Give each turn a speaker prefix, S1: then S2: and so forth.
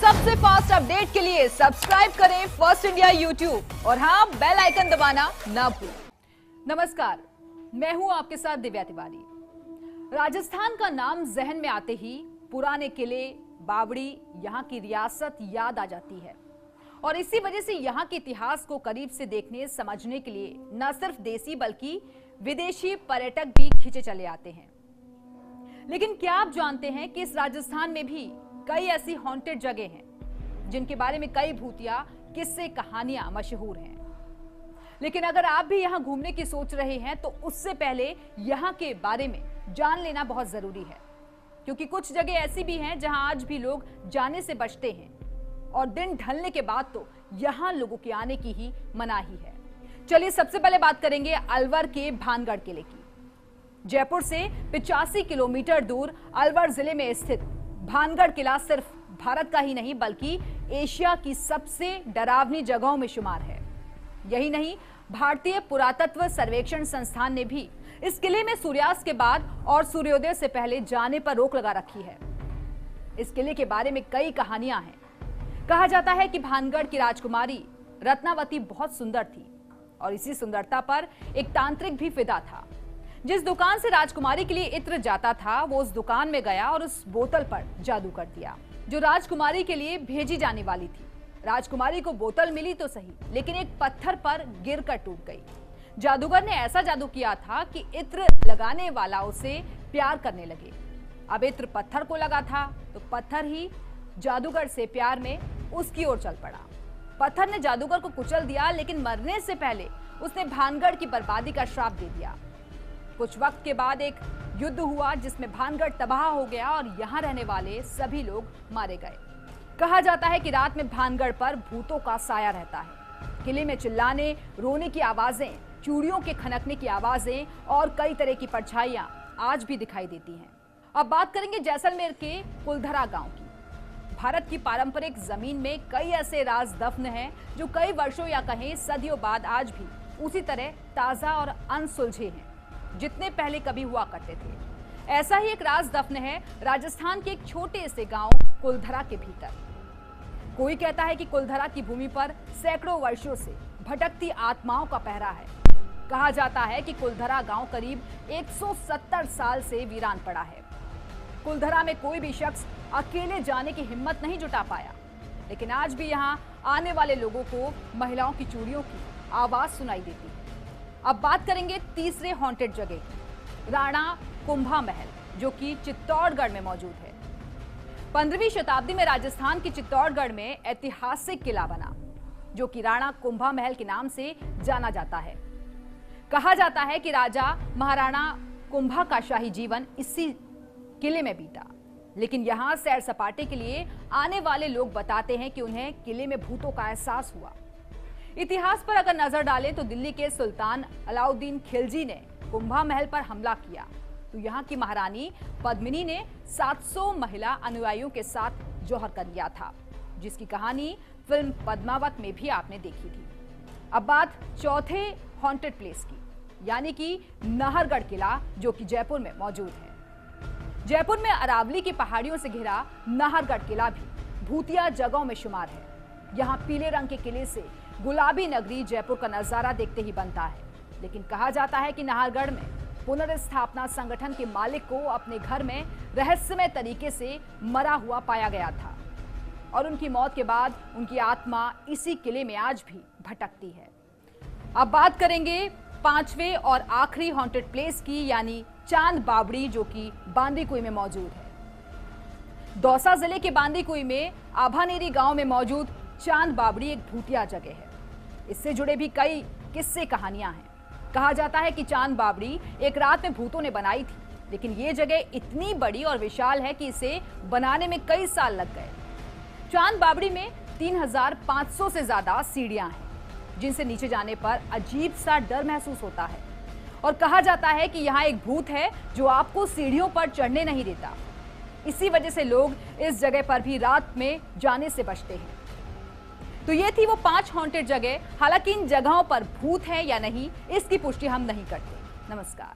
S1: सबसे fast update के लिए सब्सक्राइब करें फर्स्ट इंडिया यूट्यूब और हाँ, बेल आइकन दबाना ना भूलें। नमस्कार, मैं हूं आपके साथ दिव्या तिवारी। राजस्थान का नाम जहन में आते ही पुराने किले, बावड़ी, यहाँ की रियासत याद आ जाती है और इसी वजह से यहाँ के इतिहास को करीब से देखने समझने के लिए न सिर्फ देसी बल्कि विदेशी पर्यटक भी खिंचे चले आते हैं। लेकिन क्या आप जानते हैं कि इस राजस्थान में भी कई ऐसी हॉन्टेड जगह हैं जिनके बारे में कई भूतिया किस्से कहानियां मशहूर हैं। लेकिन अगर आप भी यहां घूमने की सोच रहे हैं तो उससे पहले यहां के बारे में जान लेना बहुत जरूरी है, क्योंकि कुछ जगह ऐसी भी हैं जहां आज भी लोग जाने से बचते हैं और दिन ढलने के बाद तो यहां लोगों के आने की ही मनाही है। चलिए सबसे पहले बात करेंगे अलवर के भानगढ़ किले की। जयपुर से 85 किलोमीटर दूर अलवर जिले में स्थित भानगढ़ किला सिर्फ भारत का ही नहीं बल्कि एशिया की सबसे डरावनी जगहों में शुमार है। यही नहीं, भारतीय पुरातत्व सर्वेक्षण संस्थान ने भी इस किले में सूर्यास्त के बाद और सूर्योदय से पहले जाने पर रोक लगा रखी है। इस किले के बारे में कई कहानियां हैं। कहा जाता है कि भानगढ़ की राजकुमारी रत्नावती बहुत सुंदर थी और इसी सुंदरता पर एक तांत्रिक भी फिदा था। जिस दुकान से राजकुमारी के लिए इत्र जाता था वो उस दुकान में गया और उस बोतल पर जादू कर दिया जो राजकुमारी के लिए भेजी जाने वाली थी। राजकुमारी को बोतल मिली तो सही, लेकिन एक पत्थर पर गिरकर टूट गई। जादूगर ने ऐसा जादू किया था कि इत्र लगाने वाला उसे प्यार करने लगे। अब इत्र पत्थर को लगा था तो पत्थर ही जादूगर से प्यार में उसकी ओर चल पड़ा। पत्थर ने जादूगर को कुचल दिया, लेकिन मरने से पहले उसने भानगढ़ की बर्बादी का श्राप दे दिया। कुछ वक्त के बाद एक युद्ध हुआ जिसमें भानगढ़ तबाह हो गया और यहाँ रहने वाले सभी लोग मारे गए। कहा जाता है कि रात में भानगढ़ पर भूतों का साया रहता है। किले में चिल्लाने, रोने की आवाजें, चूड़ियों के खनकने की आवाजें और कई तरह की परछाइयां आज भी दिखाई देती हैं। अब बात करेंगे जैसलमेर के कुलधरा गांव की। भारत की पारंपरिक जमीन में कई ऐसे राज दफन हैं जो कई वर्षों या कहें सदियों बाद आज भी उसी तरह ताजा और अनसुलझे हैं जितने पहले कभी हुआ करते थे। ऐसा ही एक राज दफन है राजस्थान के एक छोटे से गांव कुलधरा के भीतर। कोई कहता है कि कुलधरा की भूमि पर सैकड़ों वर्षों से भटकती आत्माओं का पहरा है। कहा जाता है कि कुलधरा गांव करीब 170 साल से वीरान पड़ा है। कुलधरा में कोई भी शख्स अकेले जाने की हिम्मत नहीं जुटा पाया, लेकिन आज भी यहाँ आने वाले लोगों को महिलाओं की चूड़ियों की आवाज सुनाई देती है। अब बात करेंगे तीसरे हॉन्टेड जगह की, राणा कुंभा महल, जो कि चित्तौड़गढ़ में मौजूद है। 15वीं शताब्दी में राजस्थान के चित्तौड़गढ़ में ऐतिहासिक किला बना जो कि राणा कुंभा महल के नाम से जाना जाता है। कहा जाता है कि राजा महाराणा कुंभा का शाही जीवन इसी किले में बीता, लेकिन यहाँ सैर सपाटे के लिए आने वाले लोग बताते हैं कि उन्हें किले में भूतों का एहसास हुआ। इतिहास पर अगर नजर डालें तो दिल्ली के सुल्तान अलाउद्दीन खिलजी ने कुंभा महल पर हमला किया तो यहाँ की महारानी पद्मिनी ने 700 महिला अनुयायियों के साथ जौहर कर लिया था, जिसकी कहानी फिल्म पद्मावत में भी आपने देखी थी। अब बात चौथे हॉन्टेड प्लेस की, यानी कि नाहरगढ़ किला, जो कि जयपुर में मौजूद है। जयपुर में अरावली की पहाड़ियों से घिरा नाहरगढ़ किला भी भूतिया जगहों में शुमार है। यहाँ पीले रंग के किले से गुलाबी नगरी जयपुर का नजारा देखते ही बनता है। लेकिन कहा जाता है कि नाहरगढ़ में पुनर्स्थापना संगठन के मालिक को अपने घर में रहस्यमय तरीके से मरा हुआ पाया गया था और उनकी मौत के बाद उनकी आत्मा इसी किले में आज भी भटकती है। अब बात करेंगे पांचवें और आखिरी हॉन्टेड प्लेस की, यानी चांद बावड़ी, जो कि बांदीकुई में मौजूद है। दौसा जिले के बांदीकुई में आभानेरी गांव में मौजूद चांद बावड़ी एक भूतिया जगह है। इससे जुड़े भी कई किस्से कहानियां हैं। कहा जाता है कि चांद बावड़ी एक रात में भूतों ने बनाई थी, लेकिन ये जगह इतनी बड़ी और विशाल है कि इसे बनाने में कई साल लग गए। चांद बावड़ी में 3500 से ज्यादा सीढ़ियां हैं, जिनसे नीचे जाने पर अजीब सा डर महसूस होता है और कहा जाता है कि यहाँ एक भूत है जो आपको सीढ़ियों पर चढ़ने नहीं देता। इसी वजह से लोग इस जगह पर भी रात में जाने से बचते हैं। तो ये थी वो 5 हॉन्टेड जगह। हालांकि इन जगहों पर भूत है या नहीं, इसकी पुष्टि हम नहीं करते। नमस्कार।